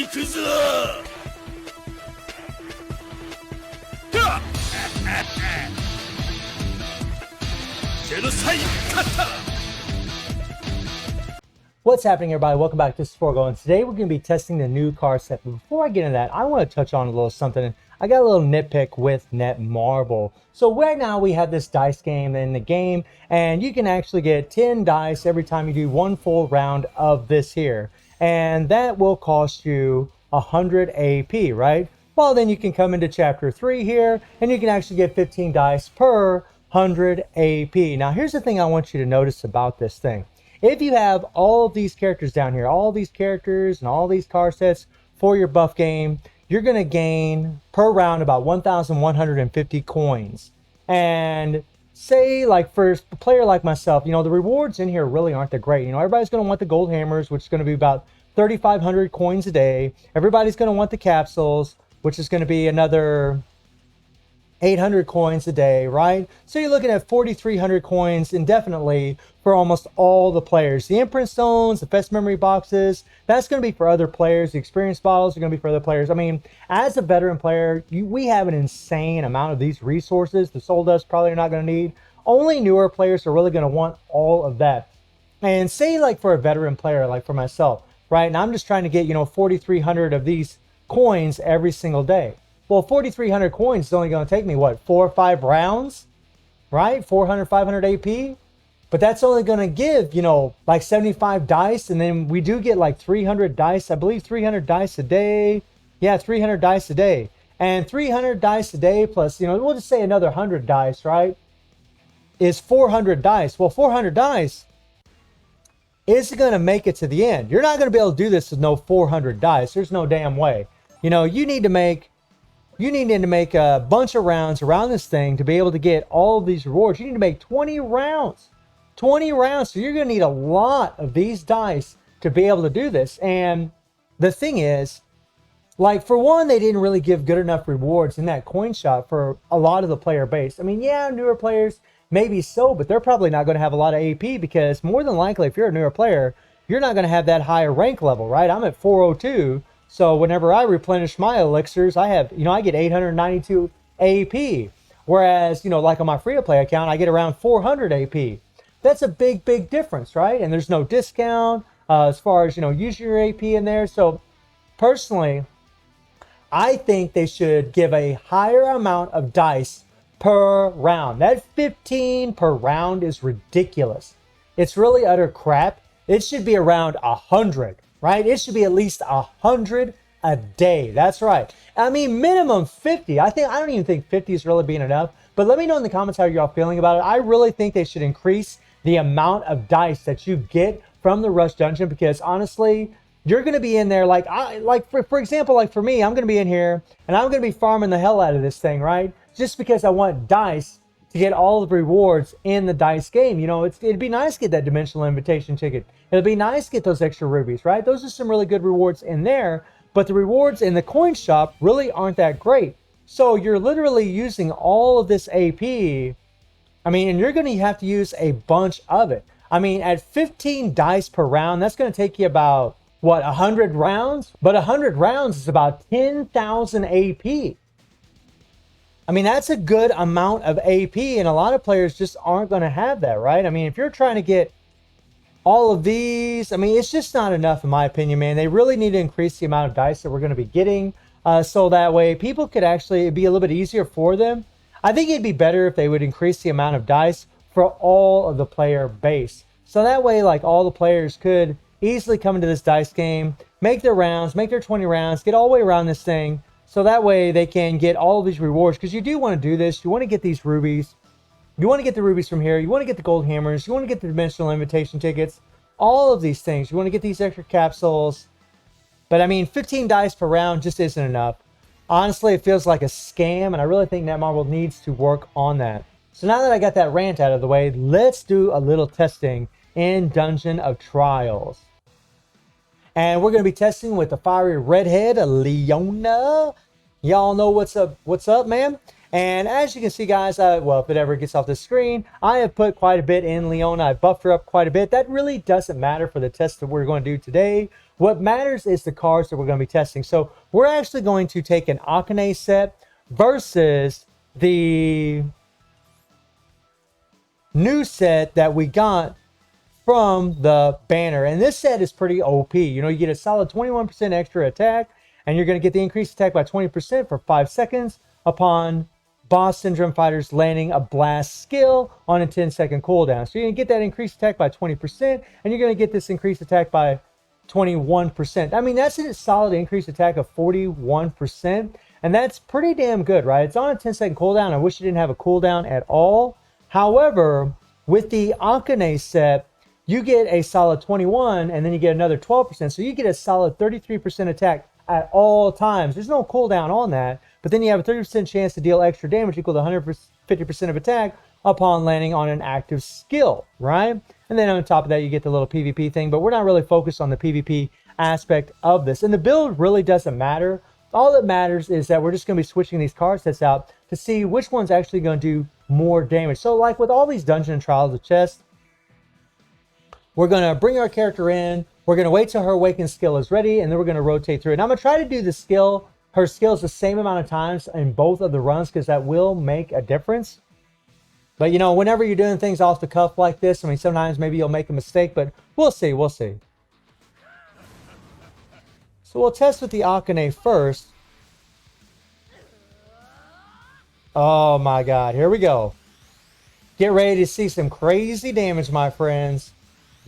行くぞはっジェノサイカッタ What's happening, everybody? Welcome back to Sporgo, and today we're going to be testing the new car set. But before I get into that, I want to touch on a little something. I got a little nitpick with Netmarble. So right now we have this dice game in the game, and you can actually get 10 dice every time you do one full round of this here. And that will cost you 100 AP, right? Well, then you can come into chapter 3 here, and you can actually get 15 dice per 100 AP. Now, here's the thing I want you to notice about this thing. If you have all of these characters down here, all these characters and all these car sets for your buff game, you're going to gain per round about 1,150 coins. And say, like, for a player like myself, you know, the rewards in here really aren't that great. You know, everybody's going to want the gold hammers, which is going to be about 3,500 coins a day. Everybody's going to want the capsules, which is going to be another 800 coins a day, right? So you're looking at 4,300 coins indefinitely for almost all the players. The imprint stones, the best memory boxes, that's going to be for other players. The experience bottles are going to be for other players. I mean, as a veteran player, we have an insane amount of these resources. The soul dust probably are not going to need. Only newer players are really going to want all of that. And say, like, for a veteran player, like for myself, right? And I'm just trying to get, you know, 4,300 of these coins every single day. Well, 4,300 coins is only going to take me, what, 4 or 5 rounds, right? 400, 500 AP. But that's only going to give, you know, like 75 dice. And then we do get like 300 dice. I believe 300 dice a day. Yeah, 300 dice a day. And 300 dice a day plus, you know, we'll just say another 100 dice, right? Is 400 dice. Well, 400 dice is going to make it to the end. You're not going to be able to do this with no 400 dice. There's no damn way. You know, you need to make a bunch of rounds around this thing to be able to get all of these rewards. You need to make 20 rounds. 20 rounds. So you're going to need a lot of these dice to be able to do this. And the thing is, like, for one, they didn't really give good enough rewards in that coin shop for a lot of the player base. I mean, yeah, newer players, maybe so, but they're probably not going to have a lot of AP because more than likely, if you're a newer player, you're not going to have that higher rank level, right? I'm at 402. So whenever I replenish my elixirs, I have, you know, I get 892 AP. Whereas, you know, like on my free-to-play account, I get around 400 AP. That's a big, big difference, right? And there's no discount as far as, you know, using your AP in there. So personally, I think they should give a higher amount of dice per round. That 15 per round is ridiculous. It's really utter crap. It should be around 100. Right? It should be at least 100 a day. That's right. I mean, minimum 50. I don't even think 50 is really being enough. But let me know in the comments how y'all feeling about it. I really think they should increase the amount of dice that you get from the Rush Dungeon because honestly, you're going to be in there like for example, like for me, I'm going to be in here and I'm going to be farming the hell out of this thing, right? Just because I want dice to get all the rewards in the dice game. You know, it'd be nice to get that dimensional invitation ticket. It'd be nice to get those extra rubies, right? Those are some really good rewards in there, but the rewards in the coin shop really aren't that great. So you're literally using all of this AP. I mean, and you're going to have to use a bunch of it. I mean, at 15 dice per round, that's going to take you about, what, 100 rounds? But 100 rounds is about 10,000 AP. I mean, that's a good amount of AP, and a lot of players just aren't going to have that, right? I mean, if you're trying to get all of these, I mean, it's just not enough in my opinion, man. They really need to increase the amount of dice that we're going to be getting so that way people could actually, it'd be a little bit easier for them. I think it'd be better if they would increase the amount of dice for all of the player base. So that way, like, all the players could easily come into this dice game, make their rounds, make their 20 rounds, get all the way around this thing. So that way they can get all of these rewards because you do want to do this. You want to get these rubies. You want to get the rubies from here. You want to get the gold hammers. You want to get the dimensional invitation tickets. All of these things. You want to get these extra capsules. But I mean, 15 dice per round just isn't enough. Honestly, it feels like a scam. And I really think Netmarble needs to work on that. So now that I got that rant out of the way, let's do a little testing in Dungeon of Trials. And we're going to be testing with the fiery redhead, Leona. Y'all know what's up, man. And as you can see, guys, well, if it ever gets off the screen, I have put quite a bit in Leona. I buffed her up quite a bit. That really doesn't matter for the test that we're going to do today. What matters is the cards that we're going to be testing. So we're actually going to take an Akane set versus the new set that we got from the banner. And this set is pretty OP. You know, you get a solid 21% extra attack, and you're going to get the increased attack by 20% for 5 seconds upon boss syndrome fighters landing a blast skill on a 10-second cooldown. So you're going to get that increased attack by 20%, and you're going to get this increased attack by 21%. I mean, that's a solid increased attack of 41%, and that's pretty damn good, right? It's on a 10-second cooldown. I wish it didn't have a cooldown at all. However, with the Akane set, you get a solid 21, and then you get another 12%. So you get a solid 33% attack at all times. There's no cooldown on that, but then you have a 30% chance to deal extra damage equal to 150% of attack upon landing on an active skill, right? And then on top of that, you get the little PvP thing, but we're not really focused on the PvP aspect of this. And the build really doesn't matter. All that matters is that we're just going to be switching these card sets out to see which one's actually going to do more damage. So like with all these dungeon trials of chests, we're going to bring our character in. We're going to wait till her awakened skill is ready, and then we're going to rotate through it. And I'm going to try to do the skill, her skills, the same amount of times in both of the runs, because that will make a difference. But, you know, whenever you're doing things off the cuff like this, I mean, sometimes maybe you'll make a mistake, but we'll see. We'll see. So we'll test with the Akane first. Oh, my God. Here we go. Get ready to see some crazy damage, my friends.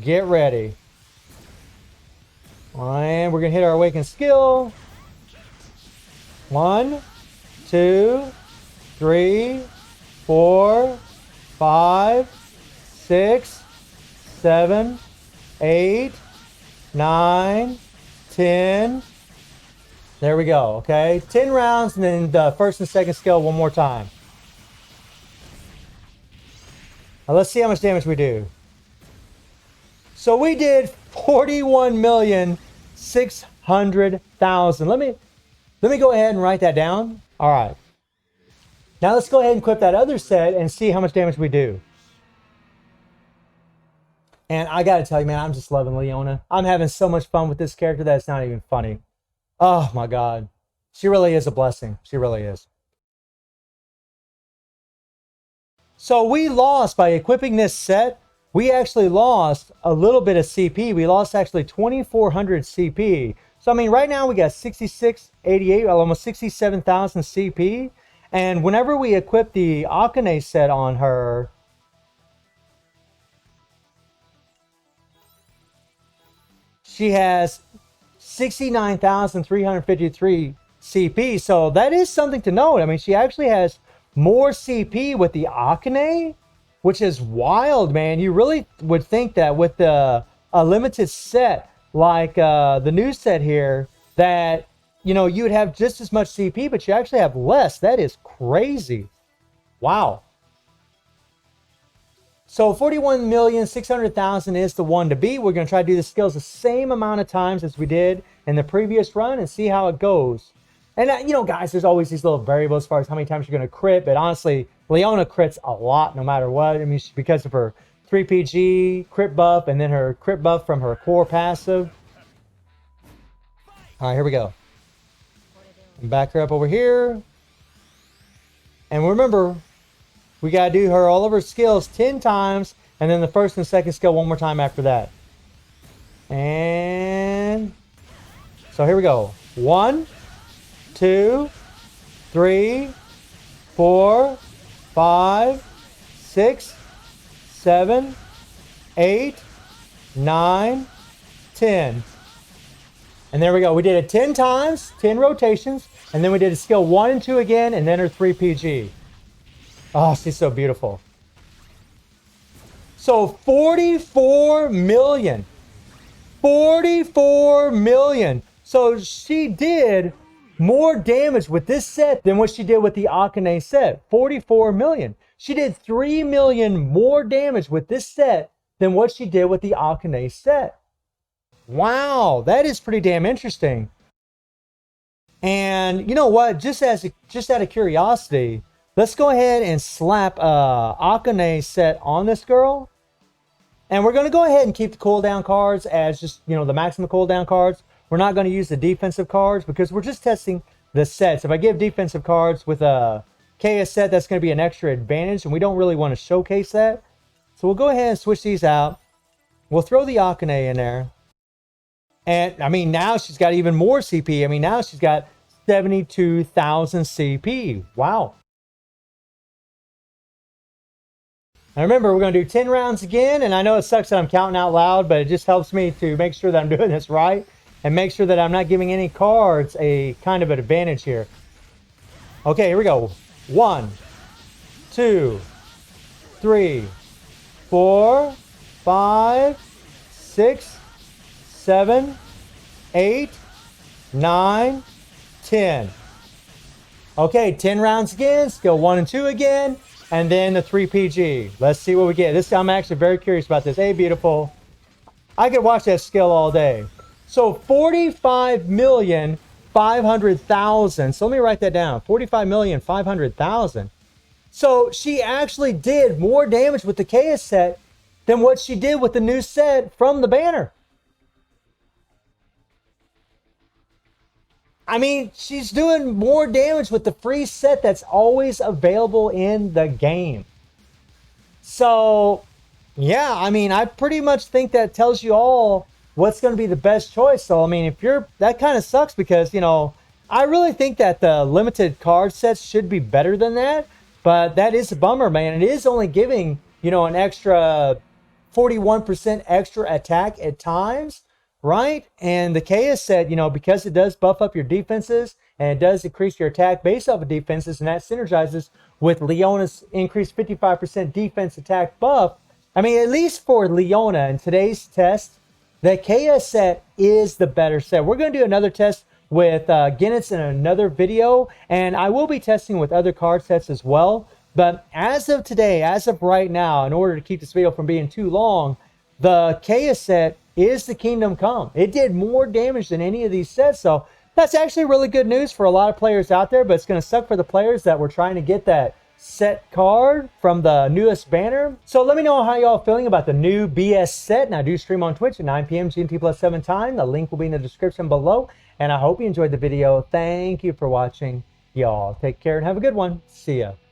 Get ready. And we're going to hit our awakened skill. 1, 2, 3, 4, 5, 6, 7, 8, 9, 10. There we go. Okay. 10 rounds, and then the first and second skill one more time. Now let's see how much damage we do. So we did 41,600,000. Let me go ahead and write that down. All right. Now let's go ahead and equip that other set and see how much damage we do. And I got to tell you, man, I'm just loving Leona. I'm having so much fun with this character that it's not even funny. Oh my God. She really is a blessing. She really is. So we lost by equipping this set. We actually lost a little bit of CP. We lost actually 2,400 CP. So, I mean, right now we got 6688, almost 67,000 CP. And whenever we equip the Akane set on her, she has 69,353 CP. So that is something to note. I mean, she actually has more CP with the Akane, which is wild, man. You really would think that with a limited set like the new set here, that, you know, you would have just as much CP, but you actually have less. That is crazy. Wow. So 41,600,000 is the one to beat. We're going to try to do the skills the same amount of times as we did in the previous run and see how it goes. And, you know, guys, there's always these little variables as far as how many times you're going to crit. But honestly, Leona crits a lot no matter what. I mean, because of her 3PG crit buff and then her crit buff from her core passive. All right, here we go. Back her up over here. And remember, we got to do her all of her skills 10 times. And then the first and second skill one more time after that. And so here we go. 1, 2, 3, 4, 5, 6, 7, 8, 9, 10. And there we go. We did it 10 times, 10 rotations, and then we did a skill 1 and 2 again, and then her 3PG. Oh, she's so beautiful. So 44 million. 44 million. So she did more damage with this set than what she did with the Akane set. 44 million. She did 3 million more damage with this set than what she did with the Akane set. Wow, that is pretty damn interesting. And you know what? Just out of curiosity, let's go ahead and slap Akane set on this girl. And we're going to go ahead and keep the cooldown cards as just, you know, the maximum cooldown cards. We're not going to use the defensive cards because we're just testing the sets. If I give defensive cards with a KS set, that's going to be an extra advantage, and we don't really want to showcase that. So we'll go ahead and switch these out. We'll throw the Akane in there. And, I mean, now she's got even more CP. I mean, now she's got 72,000 CP. Wow. And remember, we're going to do 10 rounds again. And I know it sucks that I'm counting out loud, but it just helps me to make sure that I'm doing this right. And make sure that I'm not giving any cards a kind of an advantage here. Okay, here we go. 1, 2, 3, 4, 5, 6, 7, 8, 9, 10. Okay, 10 rounds again. Skill 1 and 2 again. And then the 3 PG. Let's see what we get. This I'm actually very curious about this. Hey, beautiful. I could watch that skill all day. So 45,500,000. So let me write that down. 45,500,000. So she actually did more damage with the KS set than what she did with the new set from the banner. I mean, she's doing more damage with the free set that's always available in the game. So, yeah, I mean, I pretty much think that tells you all what's going to be the best choice. So, I mean, if you're, that kind of sucks because, you know, I really think that the limited card sets should be better than that. But that is a bummer, man. It is only giving, you know, an extra 41% extra attack at times, right? And the KS set, you know, because it does buff up your defenses and it does increase your attack based off of defenses, and that synergizes with Leona's increased 55% defense attack buff. I mean, at least for Leona in today's test, the KS set is the better set. We're going to do another test with Genitz in another video, and I will be testing with other card sets as well. But as of today, as of right now, in order to keep this video from being too long, the KS set is the Kingdom Come. It did more damage than any of these sets, so that's actually really good news for a lot of players out there, but it's going to suck for the players that were trying to get that set card from the newest banner. So let me know how y'all feeling about the new BS set. And I do stream on Twitch at 9 p.m. GMT+7 time. The link will be in the description below. And I hope you enjoyed the video. Thank you for watching, y'all. Take care and have a good one. See ya.